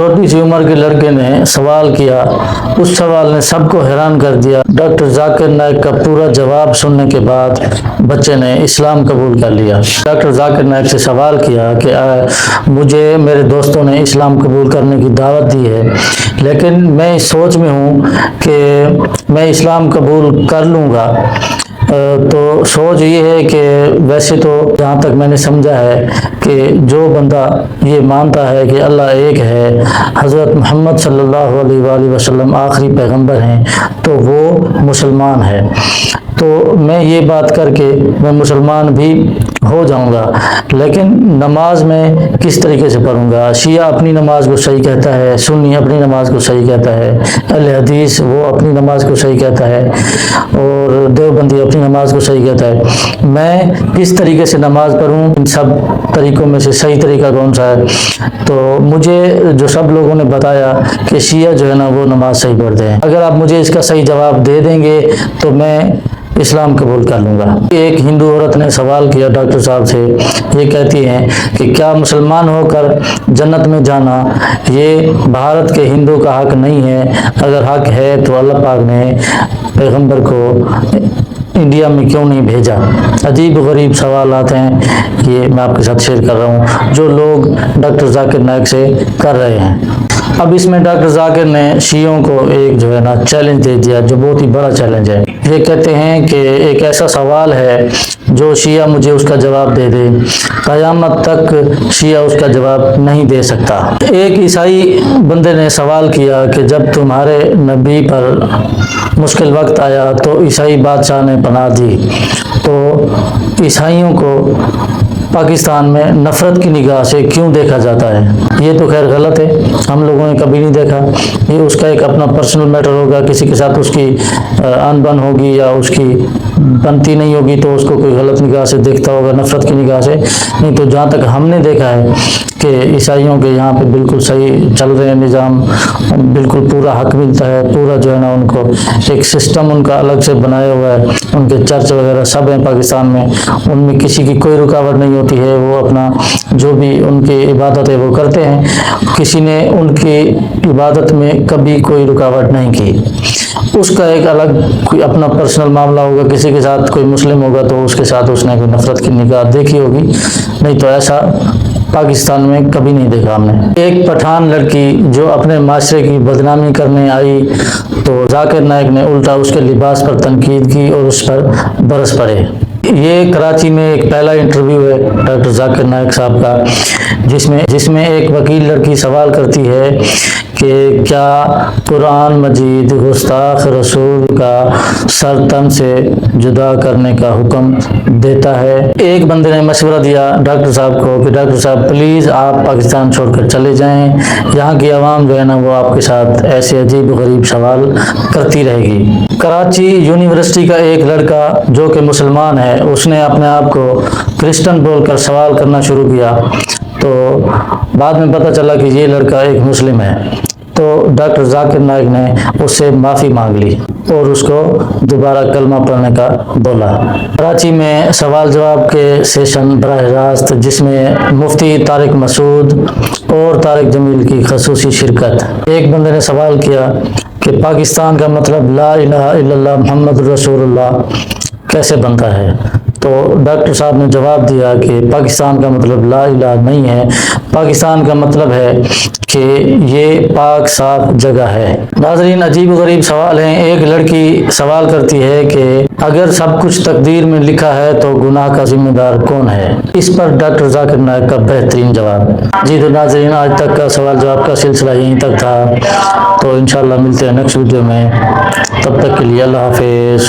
چھوٹی سی عمر کے لڑکے نے سوال کیا، اس سوال نے سب کو حیران کر دیا۔ ڈاکٹر ذاکر نائک کا پورا جواب سننے کے بعد بچے نے اسلام قبول کر لیا۔ ڈاکٹر ذاکر نائک سے سوال کیا کہ مجھے میرے دوستوں نے اسلام قبول کرنے کی دعوت دی ہے، لیکن میں اس سوچ میں ہوں کہ میں اسلام قبول کر لوں گا۔ تو سوچ یہ ہے کہ ویسے تو جہاں تک میں نے سمجھا ہے کہ جو بندہ یہ مانتا ہے کہ اللہ ایک ہے، حضرت محمد صلی اللہ علیہ وآلہ وسلم آخری پیغمبر ہیں، تو وہ مسلمان ہے۔ تو میں یہ بات کر کے میں مسلمان بھی ہو جاؤں گا، لیکن نماز میں کس طریقے سے پڑھوں گا؟ شیعہ اپنی نماز کو صحیح کہتا ہے، سنی اپنی نماز کو صحیح کہتا ہے، اہل حدیث وہ اپنی نماز کو صحیح کہتا ہے، اور دیوبندی اپنی نماز کو صحیح کہتا ہے۔ میں کس طریقے سے نماز پڑھوں؟ ان سب طریقوں میں سے صحیح طریقہ کون سا ہے؟ تو مجھے جو سب لوگوں نے بتایا کہ شیعہ جو ہے نا وہ نماز صحیح پڑھتے ہیں۔ اگر آپ مجھے اس کا صحیح جواب دے دیں گے تو میں اسلام قبول کر لوں گا۔ ایک ہندو عورت نے سوال کیا ڈاکٹر صاحب سے، یہ کہتی ہیں کہ کیا مسلمان ہو کر جنت میں جانا یہ بھارت کے ہندو کا حق نہیں ہے؟ اگر حق ہے تو اللہ پاک نے پیغمبر کو انڈیا میں کیوں نہیں بھیجا؟ عجیب و غریب سوالات ہیں، یہ میں آپ کے ساتھ شیئر کر رہا ہوں جو لوگ ڈاکٹر ذاکر نائک سے کر رہے ہیں۔ اب اس میں ڈاکٹر ذاکر نے شیعوں کو ایک جو ہے نا چیلنج دے دیا، جو بہت ہی بڑا چیلنج ہے۔ یہ کہتے ہیں کہ ایک ایسا سوال ہے جو شیعہ مجھے اس کا جواب دے دے، قیامت تک شیعہ اس کا جواب نہیں دے سکتا۔ ایک عیسائی بندے نے سوال کیا کہ جب تمہارے نبی پر مشکل وقت آیا تو عیسائی بادشاہ نے پناہ دی، تو عیسائیوں کو پاکستان میں نفرت کی نگاہ سے کیوں دیکھا جاتا ہے؟ یہ تو خیر غلط ہے، ہم لوگوں نے کبھی نہیں دیکھا۔ یہ اس کا ایک اپنا پرسنل میٹر ہوگا، کسی کے ساتھ اس کی ان بن ہوگی یا اس کی بنتی نہیں ہوگی تو اس کو کوئی غلط نگاہ سے دیکھتا ہوگا، نفرت کی نگاہ سے نہیں۔ تو جہاں تک ہم نے دیکھا ہے کہ عیسائیوں کے یہاں پہ بالکل صحیح چل رہے ہیں نظام، بالکل پورا حق ملتا ہے، پورا جو ہے نا ان کو ایک سسٹم ان کا الگ سے بنایا ہوا ہے، ان کے چرچ وغیرہ سب ہیں پاکستان میں، ان میں کسی کی کوئی رکاوٹ نہیں ہوتی ہے، وہ اپنا جو بھی ان کی عبادت ہے وہ کرتے ہیں، کسی نے ان کی عبادت میں کبھی کوئی رکاوٹ نہیں کی۔ اس کا ایک الگ کوئی اپنا پرسنل معاملہ ہوگا، کسی کے ساتھ کوئی مسلم ہوگا تو اس کے ساتھ اس نے کوئی نفرت کی نگاہ دیکھی ہوگی، نہیں تو ایسا پاکستان میں کبھی نہیں دیکھا ہم نے۔ ایک پٹھان لڑکی جو اپنے معاشرے کی بدنامی کرنے آئی تو ذاکر نائک نے الٹا اس کے لباس پر تنقید کی اور اس پر برس پڑے۔ یہ کراچی میں ایک پہلا انٹرویو ہے ڈاکٹر ذاکر نائک صاحب کا، جس میں ایک وکیل لڑکی سوال کرتی ہے کہ کیا قرآن مجید گستاخ رسول کا سر تن سے جدا کرنے کا حکم دیتا ہے؟ ایک بندے نے مشورہ دیا ڈاکٹر صاحب کو کہ ڈاکٹر صاحب پلیز آپ پاکستان چھوڑ کر چلے جائیں، یہاں کی عوام جو ہے نا وہ آپ کے ساتھ ایسے عجیب و غریب سوال کرتی رہے گی۔ کراچی یونیورسٹی کا ایک لڑکا جو کہ مسلمان ہے، اس نے اپنے آپ کو کرسچن بول کر سوال کرنا شروع کیا، تو بعد میں پتہ چلا کہ یہ لڑکا ایک مسلم ہے، تو ڈاکٹر ذاکر نائک نے اس سے معافی مانگ لی اور اس کو دوبارہ کلمہ پڑھنے کا بولا۔ کراچی میں سوال جواب کے سیشن براہ راست، جس میں مفتی طارق مسعود اور طارق جمیل کی خصوصی شرکت۔ ایک بندے نے سوال کیا کہ پاکستان کا مطلب لا الہ الا اللہ محمد رسول اللہ کیسے بنتا ہے؟ تو ڈاکٹر صاحب نے جواب دیا کہ پاکستان کا مطلب لا الہ نہیں ہے، پاکستان کا مطلب ہے کہ یہ پاک صاف جگہ ہے۔ ناظرین، عجیب و غریب سوال ہیں۔ ایک لڑکی سوال کرتی ہے کہ اگر سب کچھ تقدیر میں لکھا ہے تو گناہ کا ذمہ دار کون ہے؟ اس پر ڈاکٹر ذاکر نائک کا بہترین جواب۔ جی تو ناظرین، آج تک کا سوال جواب کا سلسلہ یہیں تک تھا، تو انشاءاللہ ملتے ہیں نیکسٹ ویڈیو میں، تب تک کے لیے اللہ حافظ۔